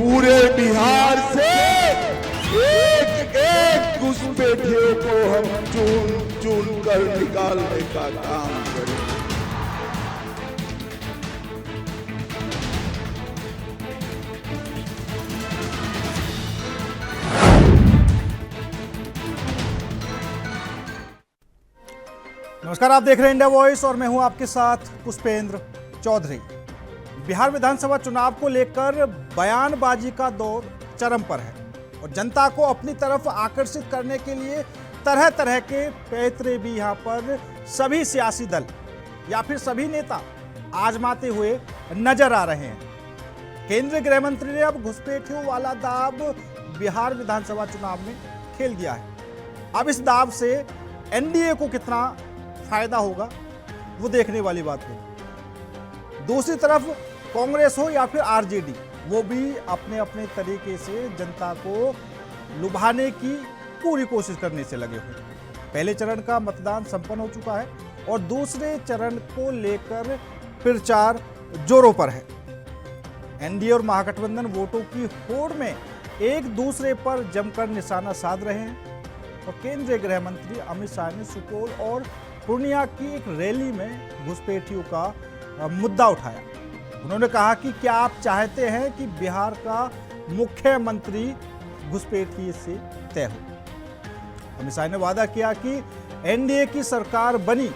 पूरे बिहार से एक एक घुसपैठियों को हम चुन चुन कर निकालने का काम करेंगे। नमस्कार, आप देख रहे हैं इंडिया वॉइस और मैं हूं आपके साथ पुष्पेंद्र चौधरी। बिहार विधानसभा चुनाव को लेकर बयानबाजी का दौर चरम पर है और जनता को अपनी तरफ आकर्षित करने के लिए तरह तरह के पैतरे भी यहां पर सभी सियासी दल या फिर सभी नेता आजमाते हुए नजर आ रहे हैं। केंद्रीय गृह मंत्री ने अब घुसपैठियों वाला दाव बिहार विधानसभा चुनाव में खेल दिया है। अब इस दाव से एनडीए को कितना फायदा होगा वो देखने वाली बात है। दूसरी तरफ कांग्रेस हो या फिर आरजेडी, वो भी अपने अपने तरीके से जनता को लुभाने की पूरी कोशिश करने से लगे हुए। पहले चरण का मतदान संपन्न हो चुका है और दूसरे चरण को लेकर प्रचार जोरों पर है। एनडीए और महागठबंधन वोटों की होड़ में एक दूसरे पर जमकर निशाना साध रहे हैं और केंद्रीय गृह मंत्री अमित शाह ने सुपौल और पूर्णिया की एक रैली में घुसपैठियों का मुद्दा उठाया। उन्होंने कहा कि क्या आप चाहते हैं कि बिहार का मुख्यमंत्री घुसपैठिए से तय हो। अमित शाह ने वादा किया कि एनडीए की सरकार बनी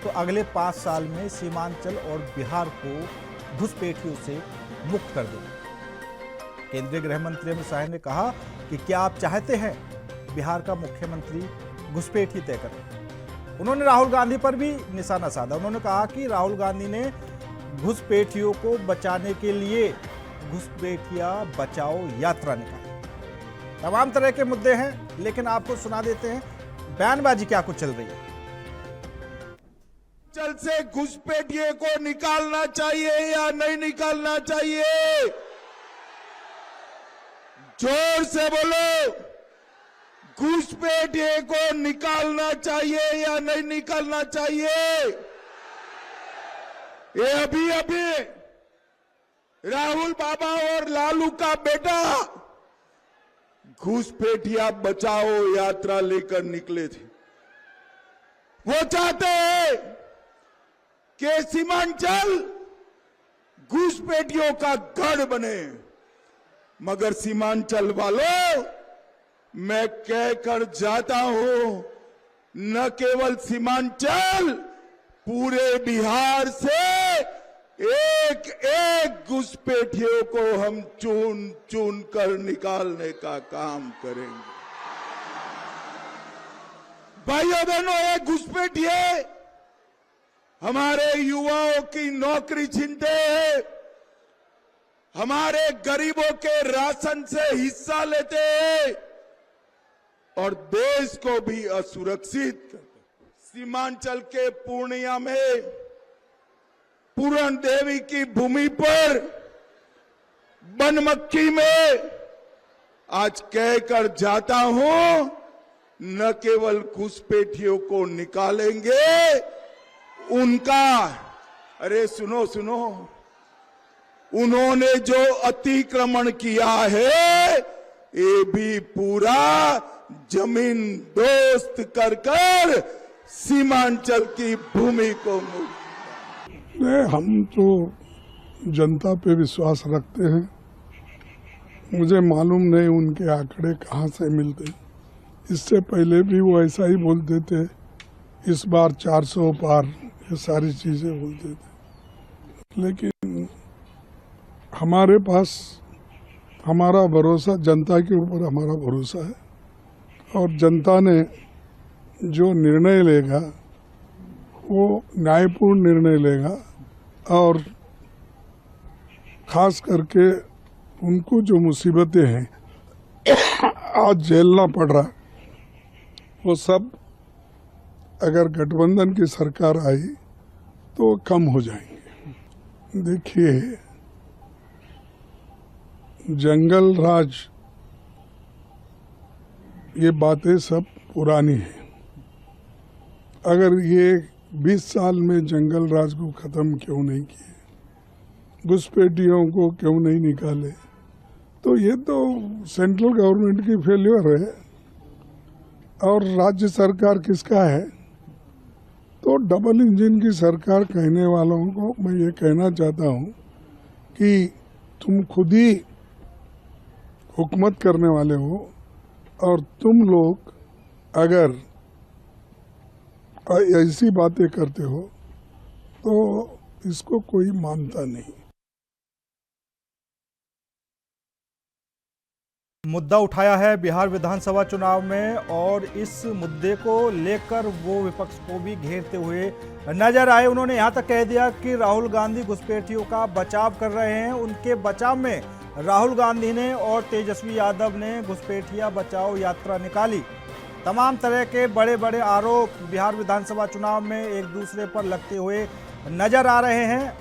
तो अगले 5 साल में सीमांचल और बिहार को घुसपैठियों से मुक्त कर देंगे। केंद्रीय गृह मंत्री अमित शाह ने कहा कि क्या आप चाहते हैं बिहार का मुख्यमंत्री घुसपैठी तय करें। उन्होंने राहुल गांधी पर भी निशाना साधा। उन्होंने कहा कि राहुल गांधी ने घुसपैठियों को बचाने के लिए घुसपैठिया बचाओ यात्रा निकाली। तमाम तरह के मुद्दे हैं, लेकिन आपको सुना देते हैं बयानबाजी क्या कुछ चल रही है। चल से घुसपैठिए को निकालना चाहिए या नहीं निकालना चाहिए? जोर से बोलो। घुसपैठिए को निकालना चाहिए या नहीं निकालना चाहिए? ये अभी राहुल बाबा और लालू का बेटा घुसपैठिया बचाओ यात्रा लेकर निकले थे। वो चाहते हैं कि सीमांचल घुसपैठियों का गढ़ बने, मगर सीमांचल वालों, मैं कहकर जाता हूं, न केवल सीमांचल, पूरे बिहार से एक एक घुसपैठियों को हम चुन चुन कर निकालने का काम करेंगे। भाइयों बहनों, ये घुसपैठिए हमारे युवाओं की नौकरी छीनते हैं, हमारे गरीबों के राशन से हिस्सा लेते हैं और देश को भी असुरक्षित करते। सीमांचल के पूर्णिया में पूरण देवी की भूमि पर बनमक्खी में आज कहकर जाता हूं, न केवल घुसपैठियों को निकालेंगे, उनका, अरे सुनो सुनो, उन्होंने जो अतिक्रमण किया है ये भी पूरा जमीन दोस्त कर कर सीमांचल की भूमि को नहीं, हम तो जनता पे विश्वास रखते हैं। मुझे मालूम नहीं उनके आंकड़े कहाँ से मिलते। इससे पहले भी वो ऐसा ही बोलते थे, इस बार 400 पार, ये सारी चीजें बोलते थे। लेकिन हमारे पास हमारा भरोसा, जनता के ऊपर हमारा भरोसा है और जनता ने जो निर्णय लेगा वो न्यायपूर्ण निर्णय लेगा और खास करके उनको जो मुसीबतें हैं आज झेलना पड़ रहा, वो सब अगर गठबंधन की सरकार आई तो कम हो जाएंगे। देखिए, जंगल राज, ये बातें सब पुरानी हैं। अगर ये 20 साल में जंगल राज को खत्म क्यों नहीं किए, घुसपैठियों को क्यों नहीं निकाले, तो ये तो सेंट्रल गवर्नमेंट की फेल्योर है और राज्य सरकार किसका है। तो डबल इंजन की सरकार कहने वालों को मैं ये कहना चाहता हूँ कि तुम खुद ही हुकूमत करने वाले हो और तुम लोग अगर ऐसी बातें करते हो तो इसको कोई मानता नहीं। मुद्दा उठाया है बिहार विधानसभा चुनाव में और इस मुद्दे को लेकर वो विपक्ष को भी घेरते हुए नजर आए। उन्होंने यहां तक कह दिया कि राहुल गांधी घुसपैठियों का बचाव कर रहे हैं। उनके बचाव में राहुल गांधी ने और तेजस्वी यादव ने घुसपैठिया बचाओ यात्रा निकाली। तमाम तरह के बड़े बड़े आरोप बिहार विधानसभा चुनाव में एक दूसरे पर लगते हुए नजर आ रहे हैं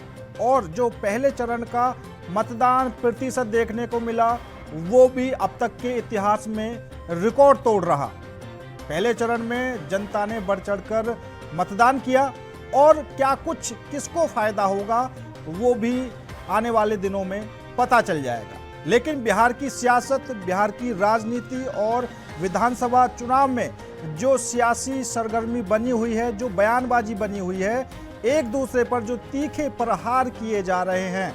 और जो पहले चरण का मतदान प्रतिशत देखने को मिला वो भी अब तक के इतिहास में रिकॉर्ड तोड़ रहा। पहले चरण में जनता ने बढ़ चढ़कर मतदान किया और क्या कुछ किसको फायदा होगा वो भी आने वाले दिनों में पता चल जाएगा। लेकिन बिहार की सियासत, बिहार की राजनीति और विधानसभा चुनाव में जो सियासी सरगर्मी बनी हुई है, जो बयानबाजी बनी हुई है, एक दूसरे पर जो तीखे प्रहार किए जा रहे हैं,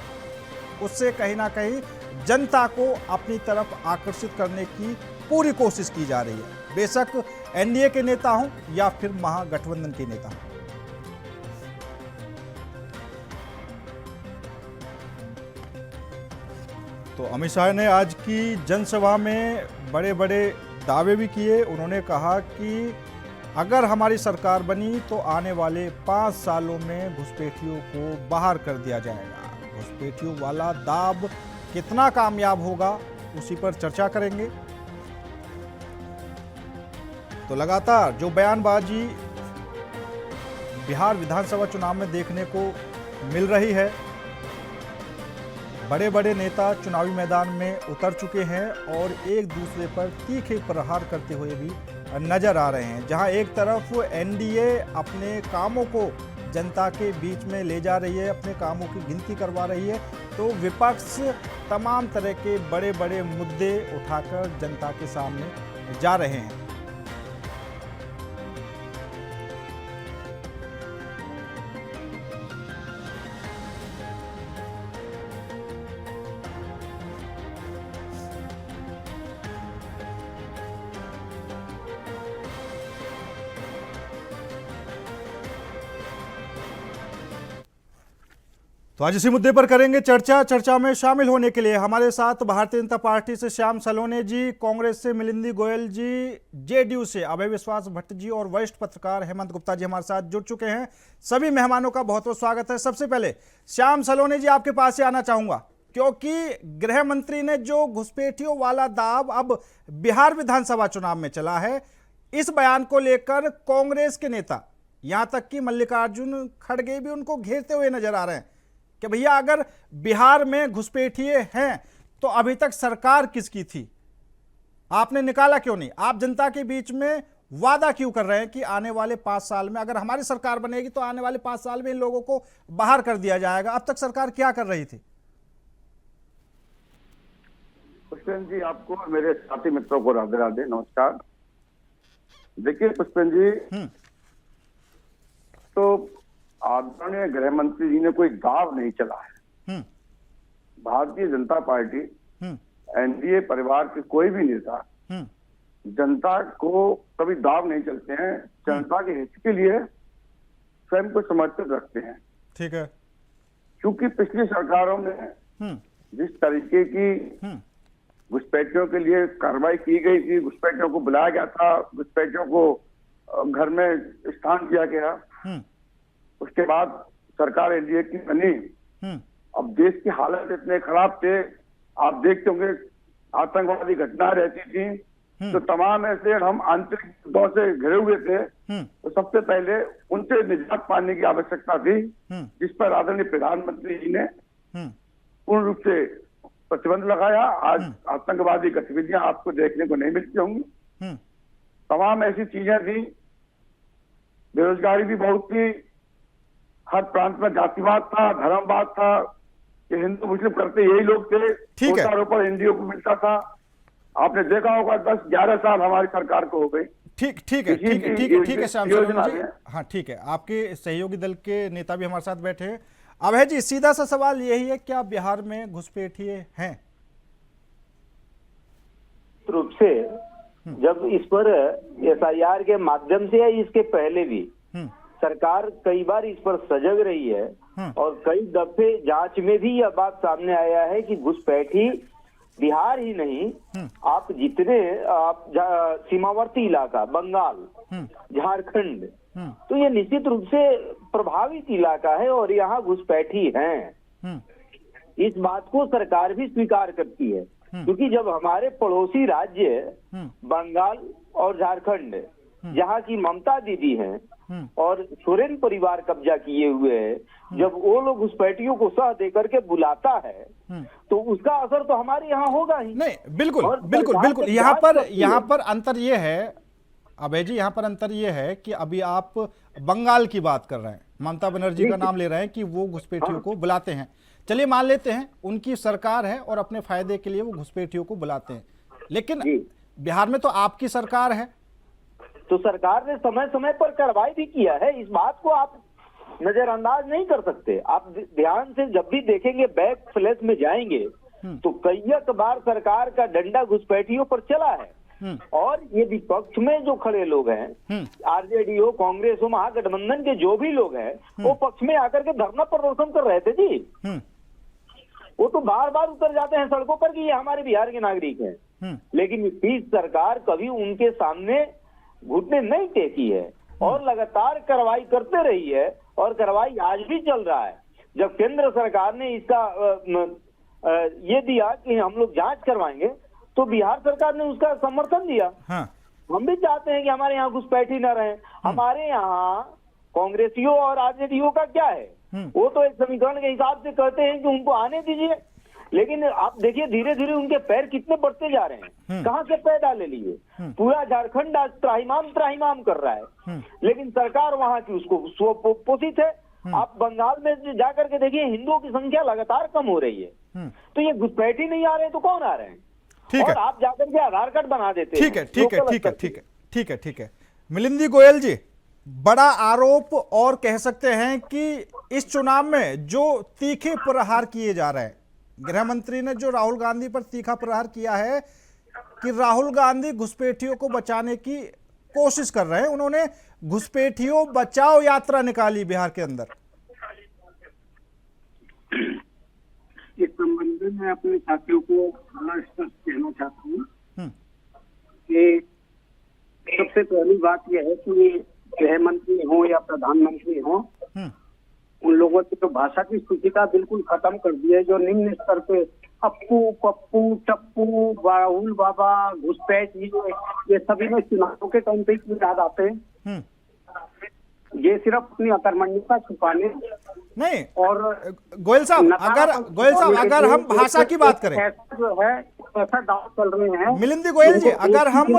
उससे कहीं ना कहीं जनता को अपनी तरफ आकर्षित करने की पूरी कोशिश की जा रही है। बेशक एनडीए के नेता हों या फिर महागठबंधन के नेता हों। तो अमित शाह ने आज की जनसभा में बड़े बड़े दावे भी किए। उन्होंने कहा कि अगर हमारी सरकार बनी तो आने वाले 5 सालों में घुसपैठियों को बाहर कर दिया जाएगा। घुसपैठियों वाला दाव कितना कामयाब होगा उसी पर चर्चा करेंगे। तो लगातार जो बयानबाजी बिहार विधानसभा चुनाव में देखने को मिल रही है, बड़े बड़े नेता चुनावी मैदान में उतर चुके हैं और एक दूसरे पर तीखे प्रहार करते हुए भी नजर आ रहे हैं। जहां एक तरफ एनडीए अपने कामों को जनता के बीच में ले जा रही है, अपने कामों की गिनती करवा रही है, तो विपक्ष तमाम तरह के बड़े बड़े मुद्दे उठाकर जनता के सामने जा रहे हैं। तो आज इसी मुद्दे पर करेंगे चर्चा। चर्चा में शामिल होने के लिए हमारे साथ भारतीय जनता पार्टी से श्याम सलोने जी, कांग्रेस से मिलिंदी गोयल जी, जेडीयू से अभय विश्वास भट्ट जी और वरिष्ठ पत्रकार हेमंत गुप्ता जी हमारे साथ जुड़ चुके हैं। सभी मेहमानों का बहुत बहुत स्वागत है। सबसे पहले श्याम सलोने जी, आपके पास से आना चाहूंगा क्योंकि गृह मंत्री ने जो घुसपैठियों वाला दाव अब बिहार विधानसभा चुनाव में चला है, इस बयान को लेकर कांग्रेस के नेता, यहां तक कि मल्लिकार्जुन खड़गे भी उनको घेरते हुए नजर आ रहे हैं कि भैया अगर बिहार में घुसपैठिए हैं तो अभी तक सरकार किसकी थी, आपने निकाला क्यों नहीं? आप जनता के बीच में वादा क्यों कर रहे हैं कि आने वाले 5 साल में अगर हमारी सरकार बनेगी तो आने वाले 5 साल में इन लोगों को बाहर कर दिया जाएगा? अब तक सरकार क्या कर रही थी? पुष्पेंद्र जी, आपको और मेरे साथी मित्रों को राधे राधे, नमस्कार। देखिए पुष्पेंद्र जी, तो आदरणीय गृह मंत्री जी ने कोई दाव नहीं चला है। भारतीय जनता पार्टी, एनडीए परिवार के कोई भी नेता जनता को कभी दाव नहीं चलते हैं, जनता के हित के लिए स्वयं को समर्पित रखते हैं। ठीक है। क्योंकि पिछली सरकारों में जिस तरीके की घुसपैठियों के लिए कार्रवाई की गई थी, घुसपैठियों को बुलाया गया था, घुसपैठियों को घर में स्थान दिया गया, उसके बाद सरकार एनडीए की बनी। अब देश की हालत इतने खराब थे, आप देखते होंगे आतंकवादी घटनाएं रहती थी, तो तमाम ऐसे हम आंतरिक मुद्दों से घिरे हुए थे। तो सबसे पहले उनसे निजात पाने की आवश्यकता थी, जिस पर आदरणीय प्रधानमंत्री जी ने पूर्ण रूप से प्रतिबंध लगाया। आज आतंकवादी गतिविधियां आपको देखने को नहीं मिलती होंगी। तमाम ऐसी चीजें थी, बेरोजगारी भी बहुत थी, हर प्रांत में जातिवाद था, धर्मवाद था, कि हिंदू मुस्लिम करते यही लोग थे। ठीक है। वोटारों पर एनडीए को मिलता था। आपने देखा होगा 10-11 साल हमारी सरकार को हो गई। ठीक है श्याम सलोनी जी, हाँ ठीक है, आपके सहयोगी दल के नेता भी हमारे साथ बैठे हैं। अभय जी, सीधा सा सवाल यही है, क्या बिहार में घुसपैठिए हैं? रूप से जब इस पर एसआईआर के माध्यम से या इसके पहले भी सरकार कई बार इस पर सजग रही है और कई दफे जांच में भी यह बात सामने आया है कि घुसपैठी बिहार ही नहीं, आप जितने सीमावर्ती इलाका, बंगाल, झारखंड, तो ये निश्चित रूप से प्रभावित इलाका है और यहाँ घुसपैठी हैं। इस बात को सरकार भी स्वीकार करती है, क्योंकि जब हमारे पड़ोसी राज्य बंगाल और झारखंड, जहाँ की ममता दीदी हैं और सोरेन परिवार कब्जा किए हुए है, जब वो लोग घुसपैठियों को सह देकर के बुलाता है तो उसका असर तो हमारे यहाँ होगा ही। नहीं, बिल्कुल यहाँ पर अंतर ये है अभय जी, यहाँ पर अंतर ये है कि अभी आप बंगाल की बात कर रहे हैं, ममता बनर्जी का नाम ले रहे हैं कि वो घुसपैठियों को बुलाते हैं। चलिए मान लेते हैं उनकी सरकार है और अपने फायदे के लिए वो घुसपैठियों को बुलाते हैं, लेकिन बिहार में तो आपकी सरकार है, तो सरकार ने समय समय पर कार्रवाई भी किया है। इस बात को आप नजरअंदाज नहीं कर सकते। आप ध्यान से जब भी देखेंगे, बैक फ्लैश में जाएंगे तो कई बार सरकार का डंडा घुसपैठियों पर चला है। और ये विपक्ष में जो खड़े लोग हैं, आरजेडी हो, कांग्रेस हो, महागठबंधन के जो भी लोग हैं, वो पक्ष में आकर के धरना प्रदर्शन कर रहे थे जी। वो तो बार बार उतर जाते हैं सड़कों पर कि ये हमारे बिहार के नागरिक हैं, लेकिन इस सरकार कभी उनके सामने घुटने नहीं टेकी है और लगातार कार्रवाई करते रही है और कार्रवाई आज भी चल रहा है। जब केंद्र सरकार ने इसका ये दिया कि हम लोग जांच करवाएंगे, तो बिहार सरकार ने उसका समर्थन दिया। हम भी चाहते हैं कि हमारे यहाँ घुसपैठी न रहे। हमारे यहाँ कांग्रेसियों और आरजेडीओ का क्या है, वो तो एक समीकरण के हिसाब से कहते हैं कि उनको आने दीजिए, लेकिन आप देखिए धीरे धीरे उनके पैर कितने बढ़ते जा रहे हैं। कहां से पैर डाले लिए, पूरा झारखंड आज त्राहिमाम कर रहा है, लेकिन सरकार वहां की उसको स्वपोषित है। आप बंगाल में जाकर के देखिए, हिंदुओं की संख्या लगातार कम हो रही है, तो ये घुसपैठी नहीं आ रहे हैं तो कौन आ रहे हैं? ठीक है, और आप जाकर के आधार कार्ड बना देते हैं। ठीक है। मिलिंद गोयल जी, बड़ा आरोप और कह सकते हैं कि इस चुनाव में जो तीखे प्रहार किए जा रहे हैं, गृह मंत्री ने जो राहुल गांधी पर तीखा प्रहार किया है कि राहुल गांधी घुसपैठियों को बचाने की कोशिश कर रहे हैं, उन्होंने घुसपैठियों बचाओ यात्रा निकाली बिहार के अंदर। इस संबंध में मैं अपने साथियों को स्पष्ट कहना चाहता हूँ कि सबसे पहली बात यह है कि गृह मंत्री हो या प्रधानमंत्री हो, उन लोगों की तो भाषा की सूचिका बिल्कुल खत्म कर दी है। जो निम्न स्तर पे अप्पू, पप्पू, टप्पू, राहुल बाबा, घुसपैठ, ये सभी में चुनाव के टाइम पे याद आते हैं। ये सिर्फ अपनी अकर्मण्यता छुपाने नहीं। और गोयल साहब, अगर हम भाषा की बात करें, जो है ऐसा दाव चल रहे हैं मिलिंद गोयल जी, अगर हम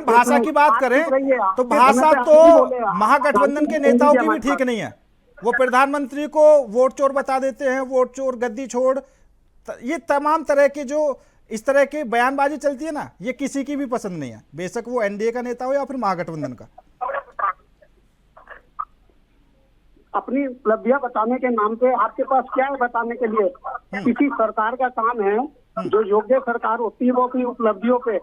भाषा की बात करें तो भाषा तो महागठबंधन के नेताओं की भी ठीक नहीं है। वो प्रधानमंत्री को वोट चोर बता देते हैं, वोट चोर, गद्दी छोड़, ये तमाम तरह के जो इस तरह की बयानबाजी चलती है ना, ये किसी की भी पसंद नहीं है, बेशक वो एनडीए का नेता हो या फिर महागठबंधन का। अपनी उपलब्धियां बताने के नाम पे आपके पास क्या है बताने के लिए? किसी सरकार का काम है, जो योग्य सरकार होती है वो अपनी उपलब्धियों पे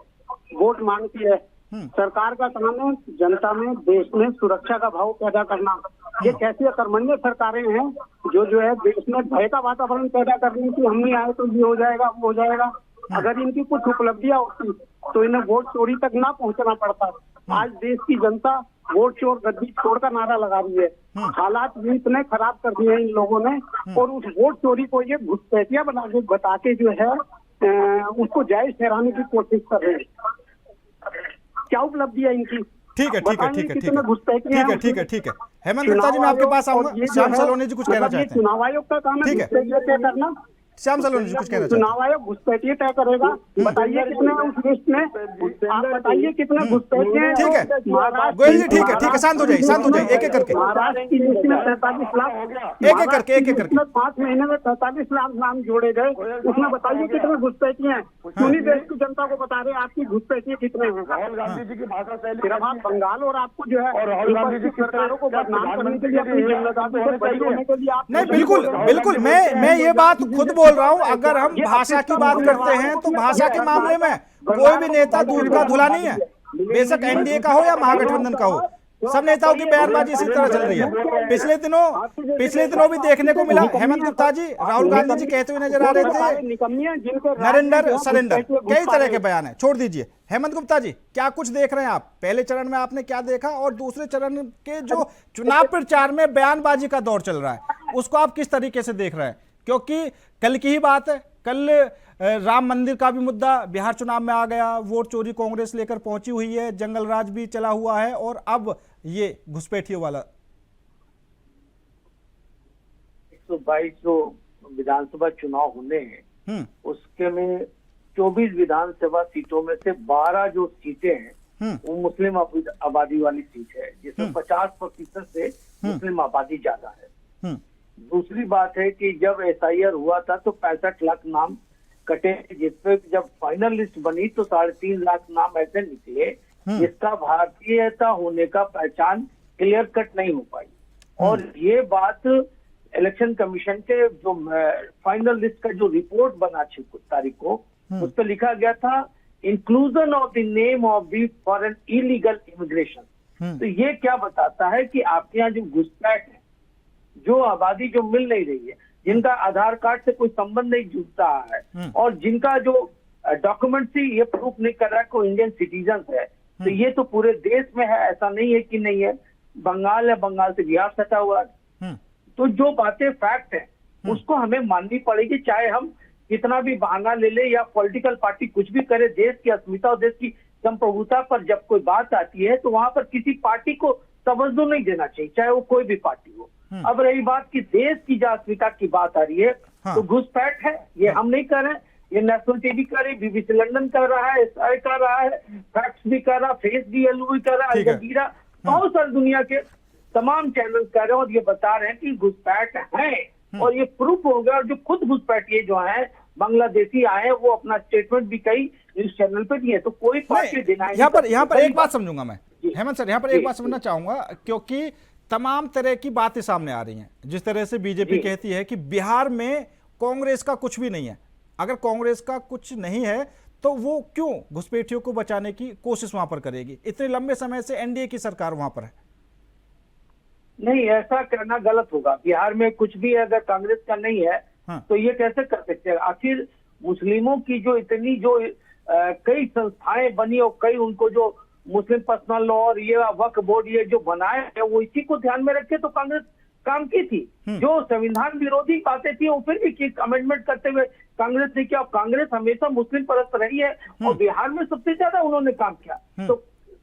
वोट मांगती है। सरकार का काम है जनता में, देश में सुरक्षा का भाव पैदा करना। ये कैसी अकर्मण्य सरकारें हैं जो है देश में भय का वातावरण पैदा करने की, हम नहीं आए तो ये हो जाएगा, वो हो जाएगा। अगर इनकी कुछ उपलब्धियां होती तो इन्हें वोट चोरी तक ना पहुंचना पड़ता। आज देश की जनता वोट चोर, गद्दी छोड़ का नारा लगा रही है। हालात भी इतने खराब कर दिए हैं इन लोगों ने, और उस वोट चोरी को ये घुसपैठियां बता के जो है उसको जायज ठहराने की कोशिश कर रहे हैं। क्या उपलब्धि है इनकी? ठीक है। हेमंत दत्ता जी, मैं आपके पास आऊंगा। श्याम सलोनी जी कुछ कहना चाहते हैं। चुनाव आयोग का काम है करना, श्याम सलोनी जी कुछ कहना चाहते हैं? चुनाव आयोग घुसपैठिए तय करेगा। बताइए कितने उस लिस्ट में, आप बताइए कितने घुसपैठिए हैं। ठीक है गोयल जी, ठीक है, शांत हो जाइए, एक एक करके, महाराष्ट्र की लिस्ट में 45 लाख, एक एक करके 5 महीने में 45 लाख नाम जोड़े गए। उसमें बताइए कितने घुसपैठिए हैं। पूरी देश की जनता को बता रहे हैं आपकी घुसपैठिए कितने हैं। राहुल गांधी जी की भाषा शैली सिर्फ आप बंगाल और आपको जो है और राहुल गांधी जी सरकारों को बदनाम करने के लिए, अपनी जिम्मेदारी से बरी होने के लिए आप नहीं, बिल्कुल बिल्कुल, मैं ये बात खुद बोल रहा हूं। अगर हम भाषा की बात करते हैं तो भाषा के मामले में कोई भी नेता दूध का धुला नहीं है, बेशक एनडीए का हो या महागठबंधन का हो। सब नेताओं की बयानबाजी इसी तरह चल रही है। पिछले दिनों भी देखने को मिला, हेमंत गुप्ता जी राहुल गांधी जी कहते हुए नजर आ रहे थे नरेंद्र सरेंडर, कई तरह के बयान है। छोड़ दीजिए, हेमंत गुप्ता जी क्या कुछ देख रहे हैं आप? पहले चरण में आपने क्या देखा, और दूसरे चरण के जो चुनाव प्रचार में बयानबाजी का दौर चल रहा है उसको आप किस तरीके से देख रहे हैं? क्योंकि कल की ही बात है, कल राम मंदिर का भी मुद्दा बिहार चुनाव में आ गया, वोट चोरी कांग्रेस लेकर पहुंची हुई है, जंगल राज भी चला हुआ है, और अब ये घुसपैठियों वाला। 122 जो विधानसभा चुनाव होने हैं उसके में 24 विधानसभा सीटों में से 12 जो सीटें हैं वो मुस्लिम आबादी वाली सीट है, जिसमें 50% से मुस्लिम आबादी ज्यादा है। दूसरी बात है कि जब एसआईआर हुआ था तो 65 लाख नाम कटे, जिसपे जब फाइनल लिस्ट बनी तो 3.5 लाख नाम ऐसे निकले जिसका भारतीयता होने का पहचान क्लियर कट नहीं हो पाई। और ये बात इलेक्शन कमीशन के जो फाइनल लिस्ट का जो रिपोर्ट बना 6 तारीख को, उस पर लिखा गया था inclusion of the name of the for an illegal immigration. तो ये क्या बताता है कि आपके यहाँ जो घुसपैठ है, जो आबादी जो मिल नहीं रही है, जिनका आधार कार्ड से कोई संबंध नहीं जुड़ता है, और जिनका जो डॉक्यूमेंट से ये प्रूफ नहीं कर रहा है कोई इंडियन सिटीजन है, तो ये तो पूरे देश में है, ऐसा नहीं है कि नहीं है। बंगाल है, बंगाल से बिहार सटा हुआ है। तो जो बातें फैक्ट है उसको हमें माननी पड़ेगी, चाहे हम कितना भी बहाना ले ले या पॉलिटिकल पार्टी कुछ भी करे। देश की अस्मिता और देश की संप्रभुता पर जब कोई बात आती है तो वहां पर किसी पार्टी को तवज्जो नहीं देना चाहिए, चाहे वो कोई भी पार्टी हो। अब रही बात की देश की अस्मिता की बात आ रही है, तो घुसपैठ है, ये हम नहीं कर रहे, ये नेशनल टीवी कर रही, बीबीसी लंदन कर रहा है, एसआई कर रहा है, फैक्ट्स भी कर रहा है, फेस भी भी कर रहा है, अल जजीरा, बहुत सारी दुनिया के तमाम चैनल कर रहे हैं और ये बता रहे हैं कि घुसपैठ है, और ये प्रूफ हो गया। और जो खुद घुसपैठिए जो है बांग्लादेशी आए, वो अपना स्टेटमेंट भी कई न्यूज चैनल पे दिए। तो कोई पार्टी देना यहाँ पर एक बात समझूंगा मैं, हेमंत सर, यहाँ पर एक बात समझना चाहूंगा, क्योंकि तमाम तरह की बातें सामने आ रही हैं। जिस तरह से बीजेपी कहती है कि बिहार में कांग्रेस का कुछ भी नहीं है, अगर कांग्रेस का कुछ नहीं है तो वो क्यों घुसपैठियों को बचाने की कोशिश वहां पर करेगी? इतने लंबे समय से एनडीए की सरकार वहां पर है। नहीं, ऐसा करना गलत होगा। बिहार में कुछ भी अगर कांग्रेस का नहीं है तो ये कैसे कर सकते हैं? आखिर मुस्लिमों की जो इतनी जो कई संस्थाएं बनी और कई उनको जो मुस्लिम पर्सनल लॉ और ये वक्फ बोर्ड ये जो बनाए हैं, वो इसी को ध्यान में रखे तो कांग्रेस काम की थी। जो संविधान विरोधी बातें थी वो फिर भी अमेंडमेंट करते हुए कांग्रेस ने किया। कांग्रेस हमेशा मुस्लिम परस्त रही है और बिहार में सबसे ज्यादा उन्होंने काम किया। तो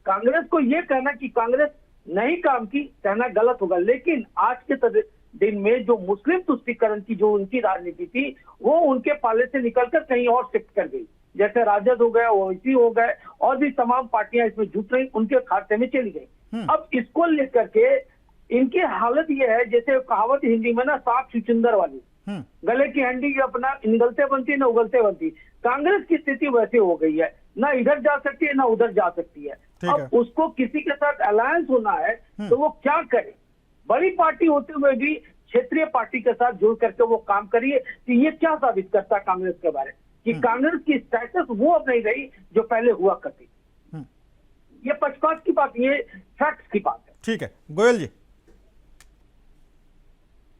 कांग्रेस को ये कहना कि कांग्रेस नहीं काम की, कहना गलत होगा। लेकिन आज के दिन में जो मुस्लिम तुष्टीकरण की जो उनकी राजनीति थी, वो उनके पाले से निकलकर कहीं और शिफ्ट कर गई। जैसे राजद हो गया, ओवैसी हो गए, और भी तमाम पार्टियां इसमें जुट रही, उनके खाते में चली गई। अब इसको लेकर के इनकी हालत ये है, जैसे कहावत हिंदी में ना, सांप छुछुंदर वाली, गले की हंडी अपना निगलते बनती ना उगलते बनती। कांग्रेस की स्थिति वैसे हो गई है, ना इधर जा सकती है ना उधर जा सकती है। अब उसको किसी के साथ अलायंस होना है तो वो क्या करे? बड़ी पार्टी होते हुए भी क्षेत्रीय पार्टी के साथ जुड़ करके वो काम करिए। तो ये क्या साबित करता है कांग्रेस के बारे में कि कांग्रेस की स्टेटस वो अब नहीं रही जो पहले हुआ करती। ये पक्षपात की बात, ये फैक्ट्स की बात है। ठीक है, गोयल जी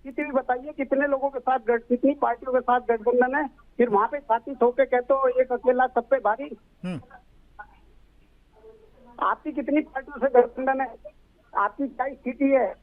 किसी भी बताइए कितने लोगों के साथ कितनी पार्टियों के साथ गठबंधन है, फिर वहां पे छाती ठोक के कहते हो एक अकेला सब पे भारी। आपकी कितनी पार्टियों से गठबंधन है? आपकी क्या स्थिति है?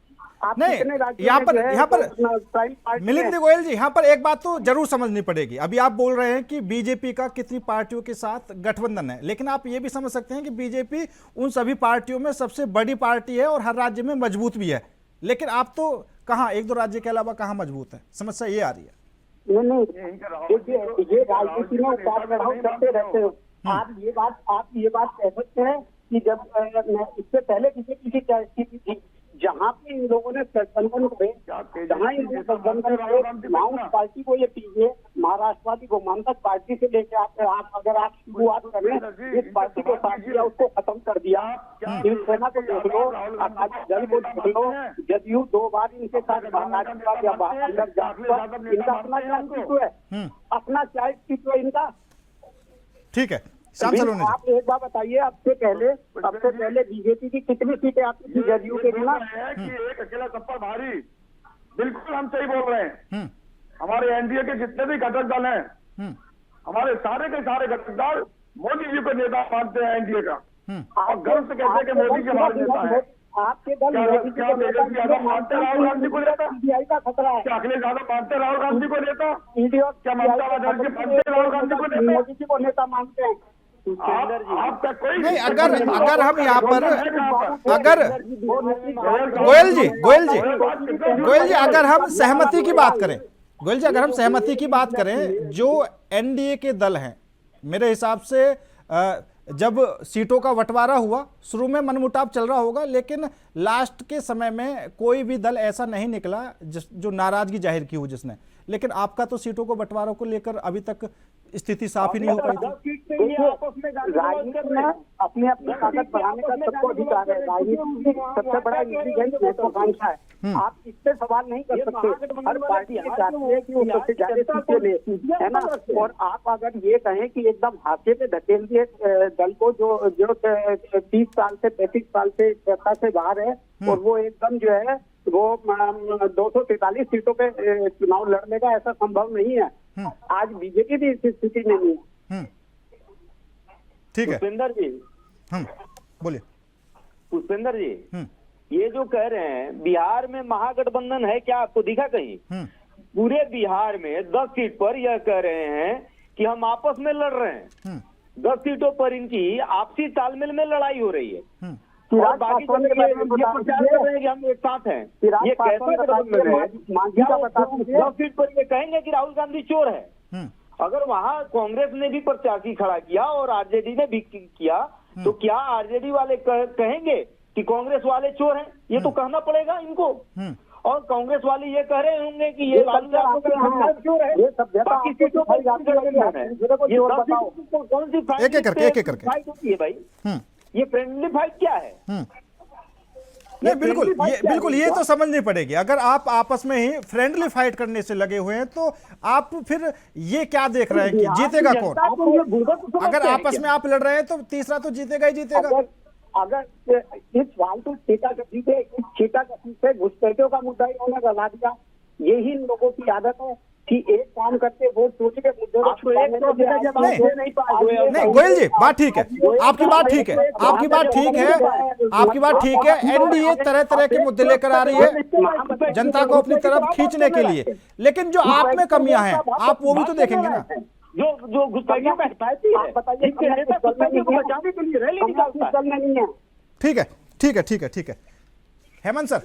आप नहीं, यहाँ पर मिलिंद गोयल जी, यहाँ पर एक बात तो जरूर समझनी पड़ेगी। अभी आप बोल रहे हैं कि बीजेपी का कितनी पार्टियों के साथ गठबंधन है, लेकिन आप ये भी समझ सकते हैं कि बीजेपी उन सभी पार्टियों में सबसे बड़ी पार्टी है और हर राज्य में मजबूत भी है। लेकिन आप तो कहाँ, 1-2 राज्य के अलावा कहाँ मजबूत है? समस्या ये आ रही है। नहीं देखिए, ये राजनीति में उतार चढ़ाव करते रहते हो। आप ये बात कह सकते हैं कि जब इससे पहले किसी क्या स्थिति थी जहाँ पे इन लोगों ने गठबंधन को जहाँ इन्होंने गठबंधन को माउंट पार्टी को ये पीछे महाराष्ट्रवादी गोमांतक पार्टी से लेके आप अगर आप शुरुआत करें इस पार्टी को साथ दिया, उसको खत्म कर दिया। शिवसेना को देख लो, अकाली दल को देख लो, जदयू 2 बार इनके साथ महाराष्ट्रवाद या अंदर जाकर इनका अपना क्या अस्तित्व है, अपना क्या अस्तित्व है इनका। ठीक है श्याम सलोनी जी, आप एक बार बताइए, सबसे पहले बीजेपी की कितनी सीटें आती थी जदयू के बिना? कि एक अकेला सब पर भारी, बिल्कुल हम सही बोल रहे हैं। हमारे एनडीए के जितने भी घटक दल हैं, हमारे सारे के सारे घटक दल मोदी जी को नेता मानते हैं एनडीए का, और गर्व से कहते हैं कि मोदी जी हमारे नेता है। आपके दल क्या तेजस्वी यादव मानते राहुल गांधी को नेता? सीबीआई का खतरा है। क्या अखिलेश यादव मानते राहुल गांधी को नेता? ईडीओ क्या ममता बनर्जी मानते राहुल गांधी को नेता? मोदी जी को नेता मानते हैं। आपका कोई नहीं, अगर हम यहाँ पर अगर गोयल जी अगर हम सहमति की बात करें, गोयल जी अगर हम सहमति की बात करें, जो एनडीए के दल हैं, मेरे हिसाब से जब सीटों का बंटवारा हुआ शुरू में मनमुटाव चल रहा होगा, लेकिन लास्ट के समय में कोई भी दल ऐसा नहीं निकला जो नाराजगी जाहिर की हो जिसने। लेकिन आपका तो सीटों को बंटवारों को लेकर अभी तक स्थिति साफ ही नहीं हो पाई थी। राजनीति में अपने अपनी ताकत बढ़ाने का सबको अधिकार है। राजनीति सबसे बड़ा इंटेलिजेंस महत्वाकांक्षा है। आप इससे सवाल नहीं कर सकते। हर पार्टी ये चाहती है कि वो सबसे ज्यादा सीटें ले, है ना। और आप अगर ये कहें कि एकदम हाथे पे धकेल दिए दल को जो 30 साल से 35 साल से सत्ता से बाहर है, और वो एकदम जो है वो 243 सीटों पे चुनाव लड़ लेगा, ऐसा संभव नहीं है। आज बीजेपी भी इस स्थिति में नहीं है। ठीक है पुष्पेंद्र जी, बोलिए। पुष्पेंद्र जी, ये जो कह रहे हैं बिहार में महागठबंधन है, क्या आपको दिखा कहीं? पूरे बिहार में 10 सीट पर यह कह रहे हैं कि हम आपस में लड़ रहे हैं। 10 सीटों पर इनकी आपसी तालमेल में लड़ाई हो रही है, और बाकी ये प्रचार कर रहे हैं कि हम एक साथ हैं। ये कैसा गठबंधन है? 10 सीट पर ये कहेंगे कि राहुल गांधी चोर है। अगर वहाँ कांग्रेस ने भी प्रत्याशी खड़ा किया और आरजेडी ने भी किया, तो क्या आरजेडी वाले कहेंगे कि कांग्रेस वाले चोर हैं? ये तो कहना पड़ेगा इनको। और कांग्रेस वाले ये कह रहे होंगे कि ये लालू यादव चोर है। बाकी सीटों पर कौन सी फाइट होती है भाई? ये फ्रेंडली फाइट क्या है? नहीं, बिल्कुल ये तो समझनी पड़ेगी। अगर आप आपस में ही फ्रेंडली फाइट करने से लगे हुए हैं, तो आप फिर ये क्या देख रहे हैं कि जीतेगा कौन? अगर आपस में आप लड़ रहे हैं तो तीसरा तो जीतेगा ही जीतेगा। अगर इस फालतू छीटाकशी से घुसपैठियों का मुद्दा इन्होंने गला दिया। यही इन लोगों की आदत है कि एक काम करते वोट सोच के मुद्दे नहीं गोयल जी, बात ठीक है, आपकी बात ठीक है, आपकी बात ठीक है। एनडीए तरह तरह के मुद्दे लेकर आ रही है जनता को अपनी तरफ खींचने के लिए, लेकिन जो आप में कमियां हैं आप वो भी तो देखेंगे ना। जो घुसपैठियों में हिफायती है, बचाने के लिए रैली निकालता है। ठीक है हेमंत सर,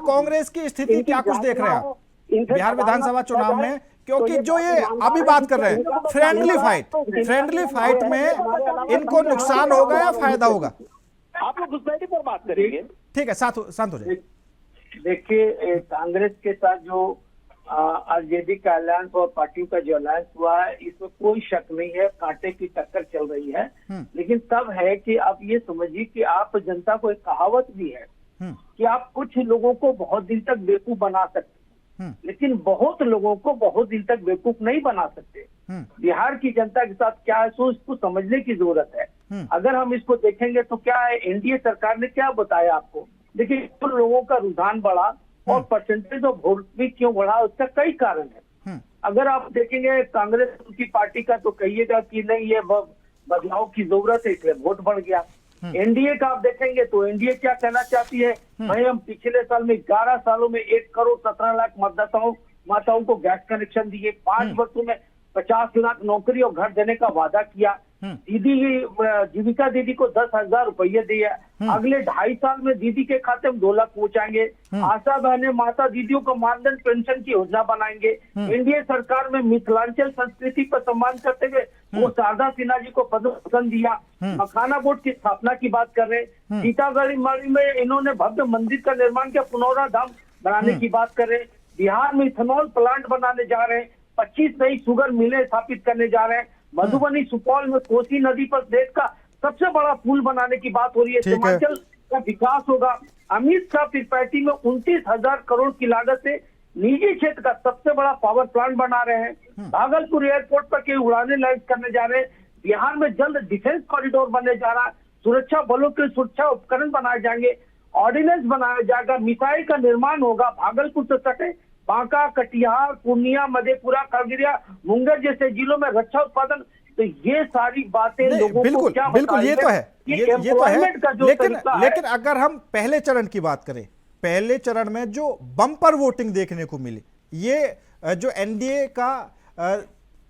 कांग्रेस की स्थिति क्या कुछ देख रहे हैं आप बिहार विधानसभा चुनाव में? क्योंकि जो ये अभी बात कर रहे हैं फ्रेंडली फाइट में इनको नुकसान होगा या फायदा होगा? आप लोग घुसपैठी पर बात करेंगे? ठीक है, शांत हो जाइए। देखिए, कांग्रेस के साथ जो आरजेडी का अलायंस और पार्टियों का जो अलायंस हुआ है, इसमें कोई शक नहीं है, कांटे की टक्कर चल रही है। लेकिन तब है कि आप ये समझिए कि आप जनता को एक कहावत भी है कि आप कुछ लोगों को बहुत दिन तक बेवकूफ बना सकते, लेकिन बहुत लोगों को बहुत दिन तक बेवकूफ नहीं बना सकते। बिहार की जनता के साथ क्या है, सो इसको समझने की जरूरत है। अगर हम इसको देखेंगे तो क्या है, एनडीए सरकार ने क्या बताया आपको? देखिए, तो लोगों का रुझान बढ़ा और परसेंटेज ऑफ वोट भी क्यों बढ़ा, उसका कई कारण है। अगर आप देखेंगे कांग्रेस की पार्टी का, तो कहिएगा कि नहीं ये बदलाव की जरूरत है, इसलिए वोट बढ़ गया। एनडीए का आप देखेंगे तो एनडीए क्या कहना चाहती है, भाई हम पिछले साल में 11 सालों में 1 करोड़ 17 लाख मतदाताओं माताओं को गैस कनेक्शन दिए, 5 वर्षों में 50 लाख नौकरी और घर देने का वादा किया। दीदी जीविका दीदी को 10,000 रुपये दिए। अगले 2.5 साल में दीदी के खाते में 2 लाख पहुंचाएंगे। आशा बहने माता दीदियों को मानधन पेंशन की योजना बनाएंगे। एनडीए सरकार में मिथिलांचल संस्कृति पर सम्मान करते हुए वो शारदा सिन्हा जी को पद्म भूषण दिया। मखाना बोर्ड की स्थापना की बात कर रहे हैं। सीतागढ़ में इन्होंने भव्य मंदिर का निर्माण किया, पुनौरा धाम बनाने की बात कर रहे हैं। बिहार में इथेनॉल प्लांट बनाने जा रहे हैं। 25 नई शुगर मिलें स्थापित करने जा रहे हैं। मधुबनी सुपौल में कोसी नदी पर देश का सबसे बड़ा पुल बनाने की बात हो रही है। सीमांचल का विकास होगा। अमित शाह पिरपैती में 29,000 करोड़ की लागत से निजी क्षेत्र का सबसे बड़ा पावर प्लांट बना रहे हैं। भागलपुर एयरपोर्ट पर कई उड़ानें लैंड करने जा रहे हैं। बिहार में जल्द डिफेंस कॉरिडोर बनने जा रहा है। सुरक्षा बलों के सुरक्षा उपकरण बनाए जाएंगे। ऑर्डिनेंस बनाया जाएगा। मिसाइल का निर्माण होगा। भागलपुर से सटे बांका, कटिहार, पूर्णिया, मधेपुरा, खगड़िया, मुंगेर जैसे जिलों में रक्षा उत्पादन। तो ये सारी बातें लोगों को क्या बिल्कुल ये तो है, ये तो है। लेकिन लेकिन अगर हम पहले चरण की बात करें, पहले चरण में जो बम्पर वोटिंग देखने को मिली, ये जो एनडीए का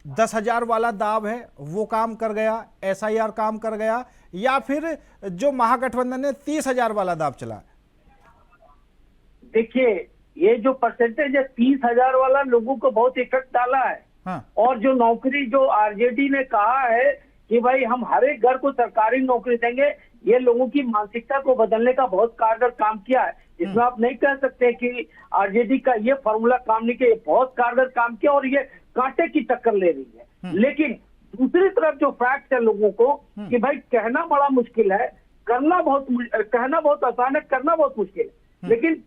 10,000 वाला दाव है वो काम कर गया, एसआईआर काम कर गया, या फिर जो महागठबंधन ने 30,000 वाला दाव चला? देखिए, ये जो परसेंटेज है 30,000 वाला लोगों को बहुत इफेक्ट डाला है। हाँ। और जो नौकरी जो आरजेडी ने कहा है कि भाई हम हर एक घर को सरकारी नौकरी देंगे, ये लोगों की मानसिकता को बदलने का बहुत कारगर काम किया है। इसमें आप नहीं कह सकते कि आरजेडी का ये फॉर्मूला काम नहीं किया, बहुत कारगर काम किया और ये कांटे की टक्कर ले रही है। लेकिन दूसरी तरफ जो फैक्ट है लोगों को कि भाई कहना बड़ा मुश्किल है, कहना बहुत आसान है, करना बहुत मुश्किल है। लेकिन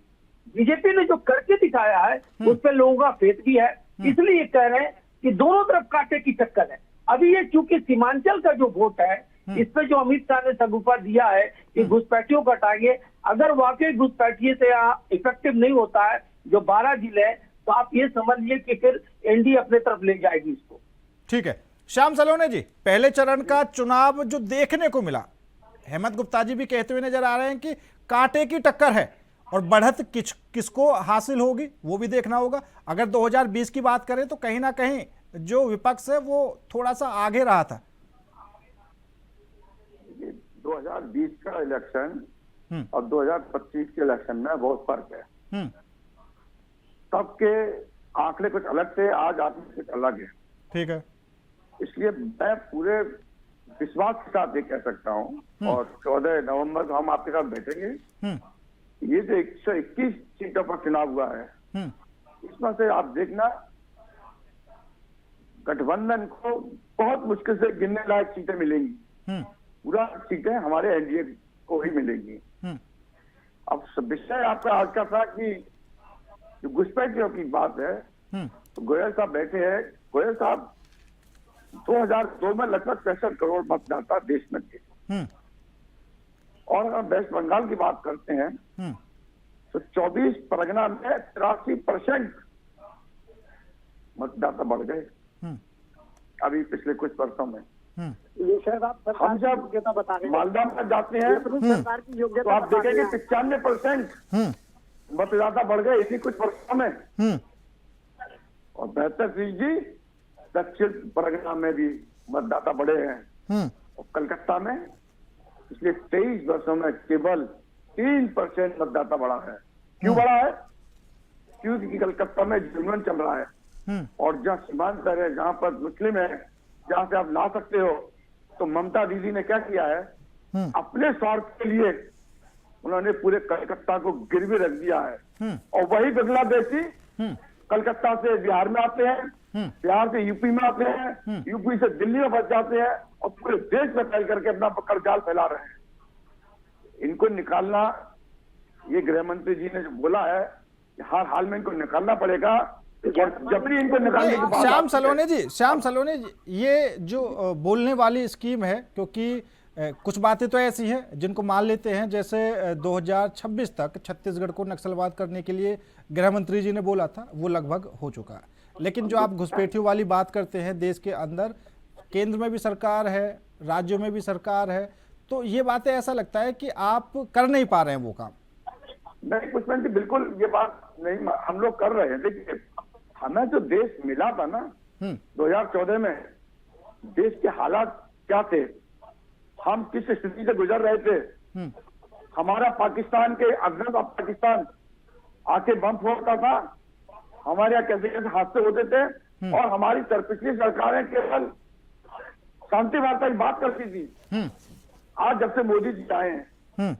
बीजेपी ने जो करके दिखाया है उस पर लोगों का फेथ भी है। इसलिए कह रहे हैं कि दोनों तरफ कांटे की टक्कर है। अभी ये चूंकि सीमांचल का जो वोट है, इस पे जो अमित शाह ने सगुफा दिया है कि घुसपैठियों को हटाएंगे, अगर वाकई घुसपैठिए से यहाँ इफेक्टिव नहीं होता है जो 12 जिले हैं, तो आप ये समझिए कि फिर एनडीए अपने तरफ ले जाएगी इसको। ठीक है, श्याम सलोने जी, पहले चरण का चुनाव जो देखने को मिला, हेमंत गुप्ता जी भी कहते हुए नजर आ रहे हैं कि कांटे की टक्कर है और बढ़त किसको हासिल होगी वो भी देखना होगा। अगर 2020 की बात करें तो कहीं ना कहीं जो विपक्ष है वो थोड़ा सा आगे रहा था। 2020 का इलेक्शन और 2025 के इलेक्शन में बहुत फर्क है। तब के आंकड़े कुछ अलग थे, आज आंकड़े कुछ अलग है। ठीक है, इसलिए मैं पूरे विश्वास के साथ ये कह सकता हूँ और 14 नवंबर को हम आपके साथ बैठेंगे। ये जो 121 सीटों पर चुनाव हुआ है, इसमें से आप देखना गठबंधन को बहुत मुश्किल से गिनने लायक सीटें मिलेंगी। पूरा सीटें हमारे एनडीए को ही मिलेंगी। अब विषय आपका आज का था कि जो घुसपैठियों की बात है, तो गोयल साहब बैठे हैं। गोयल साहब 2002 में लगभग 65 करोड़ मतदाता देश में थे। और अगर वेस्ट बंगाल की बात करते हैं तो 24 परगना में 83% मतदाता बढ़ गए अभी पिछले कुछ वर्षों में। ये शायद आप सरकार हम की योग्यता बता रहे हैं। मालदा में जाते हैं सरकार की तो योग्यता आप देखेंगे 95% मतदाता बढ़ गए इसी कुछ वर्षों में। और बेहतर जी दक्षिण परगना में भी मतदाता बढ़े हैं। और कलकत्ता में पिछले 23 वर्षों में केवल 3% मतदाता बढ़ा है। क्यों बढ़ा है? क्योंकि कलकत्ता में जुलून चल रहा है और जहाँ सीमांतर है, जहाँ पर मुस्लिम है, जहाँ से आप ला सकते हो, तो ममता दीदी ने क्या किया है, अपने स्वार्थ के लिए उन्होंने पूरे कलकत्ता को गिरवी रख दिया है। और वही बांग्लादेशी कलकत्ता से बिहार में आते हैं, बिहार से यूपी में आते हैं, यूपी से दिल्ली में बच जाते हैं और पूरे देश में फैल करके अपना पकड़ जाल फैला रहे हैं। इनको निकालना, ये गृह मंत्री जी ने जो बोला है, हर हाल में इनको निकालना पड़ेगा। और जब भी इनको निकालने की बात श्याम सलोने जी, ये जो बोलने वाली स्कीम है, क्योंकि कुछ बातें तो ऐसी हैं जिनको मान लेते हैं, जैसे 2026 तक छत्तीसगढ़ को नक्सलवाद करने के लिए गृह मंत्री जी ने बोला था, वो लगभग हो चुका है। लेकिन जो आप घुसपैठियों वाली बात करते हैं, देश के अंदर केंद्र में भी सरकार है, राज्यों में भी सरकार है, तो ये बातें ऐसा लगता है कि आप कर नहीं पा रहे हैं वो काम। नहीं, कुछ बिल्कुल ये बात नहीं, हम लोग कर रहे हैं। देखिए, हमें जो देश मिला था ना, 2014 में देश के हालात क्या थे, हम किस स्थिति से गुजर रहे थे। हमारा पाकिस्तान के अफगान और पाकिस्तान आके बम फोड़ता था, हमारे यहाँ कैसे कैसे हादसे होते थे, और हमारी पिछली सरकारें केवल शांति वार्ता की बात करती थी। आज जब से मोदी जी आए हैं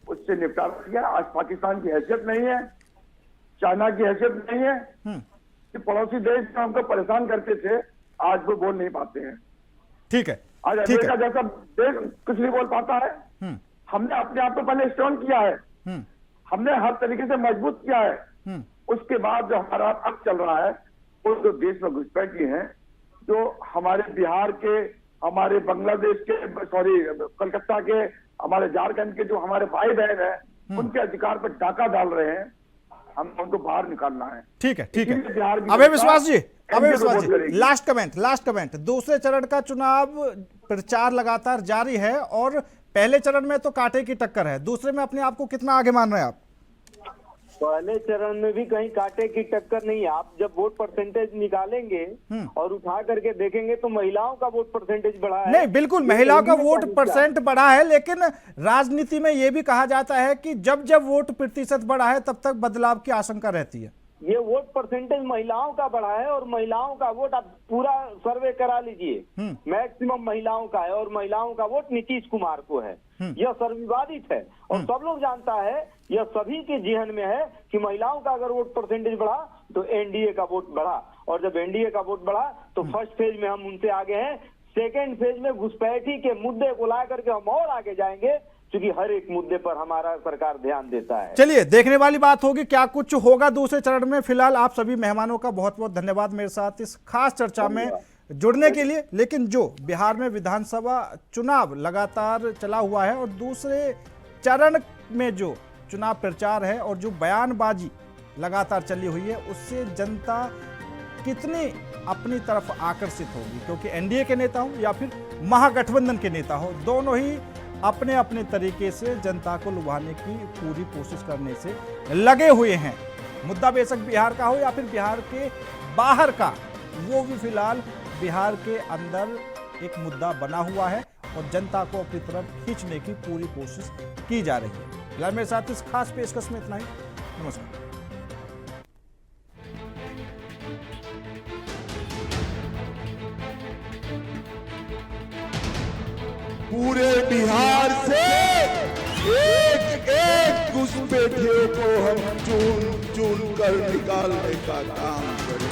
उससे निपटारा किया। आज पाकिस्तान की हैसियत नहीं है, चाइना की हैसियत नहीं है कि पड़ोसी देश जो हमको परेशान करते थे आज वो बोल नहीं पाते हैं। ठीक है, आज अमेरिका जैसा देश कुछ नहीं बोल पाता है। हमने अपने आप को पहले स्ट्रॉन्ग किया है, हमने हर तरीके से मजबूत किया है। उसके बाद जो हमारा अब चल रहा है वो जो देश में घुसपैठी हैं, जो हमारे बिहार के, हमारे बांग्लादेश के, सॉरी कलकत्ता के, हमारे झारखंड के जो हमारे भाई बहन हैं उनके अधिकार पर डाका डाल रहे हैं, हम उनको बाहर निकालना है। ठीक है, ठीक है। बिहार की अभय विश्वास जी, अभय NDA विश्वास वोट जी, करेगी। Last comment. दूसरे चरण का चुनाव प्रचार लगातार जारी है और पहले चरण में तो कांटे की टक्कर है, दूसरे में अपने आप को कितना आगे मान रहे हैं आप? पहले चरण में भी कहीं कांटे की टक्कर नहीं है। आप जब वोट परसेंटेज निकालेंगे और उठा करके देखेंगे तो महिलाओं का वोट परसेंटेज बढ़ा है। नहीं, बिल्कुल महिलाओं का वोट परसेंट बढ़ा है, लेकिन राजनीति में यह भी कहा जाता है कि जब जब वोट प्रतिशत बढ़ा है तब तक बदलाव की आशंका रहती है। ये वोट परसेंटेज महिलाओं का बढ़ा है और महिलाओं का वोट आप पूरा सर्वे करा लीजिए, मैक्सिमम महिलाओं का है और महिलाओं का वोट नीतीश कुमार को है। यह सर्वविवादित है और सब लोग जानता है, यह सभी के जहन में है कि महिलाओं का अगर वोट परसेंटेज बढ़ा तो एनडीए का वोट बढ़ा, और जब एनडीए का वोट बढ़ा तो फर्स्ट फेज में हम उनसे आगे हैं। सेकेंड फेज में घुसपैठी के मुद्दे को ला करके हम और आगे जाएंगे, क्योंकि हर एक मुद्दे पर हमारा सरकार ध्यान देता है। चलिए, देखने वाली बात होगी क्या कुछ होगा दूसरे चरण में। फिलहाल आप सभी मेहमानों का बहुत बहुत धन्यवाद मेरे साथ इस खास चर्चा में जुड़ने के लिए। लेकिन जो बिहार में विधानसभा चुनाव लगातार चला हुआ है और दूसरे चरण में जो चुनाव प्रचार है और जो बयानबाजी लगातार चली हुई है, उससे जनता कितनी अपनी तरफ आकर्षित होगी, क्योंकि एनडीए के नेता हो या फिर महागठबंधन के नेता हो, दोनों ही अपने अपने तरीके से जनता को लुभाने की पूरी कोशिश करने से लगे हुए हैं। मुद्दा बेशक बिहार का हो या फिर बिहार के बाहर का, वो भी फिलहाल बिहार के अंदर एक मुद्दा बना हुआ है और जनता को अपनी तरफ खींचने की पूरी कोशिश की जा रही है। फिलहाल मेरे साथ इस खास पेशकश में इतना ही। नमस्कार। पूरे बिहार से एक एक घुसपैठियों को हम चुन चुन कर निकालने का काम करें।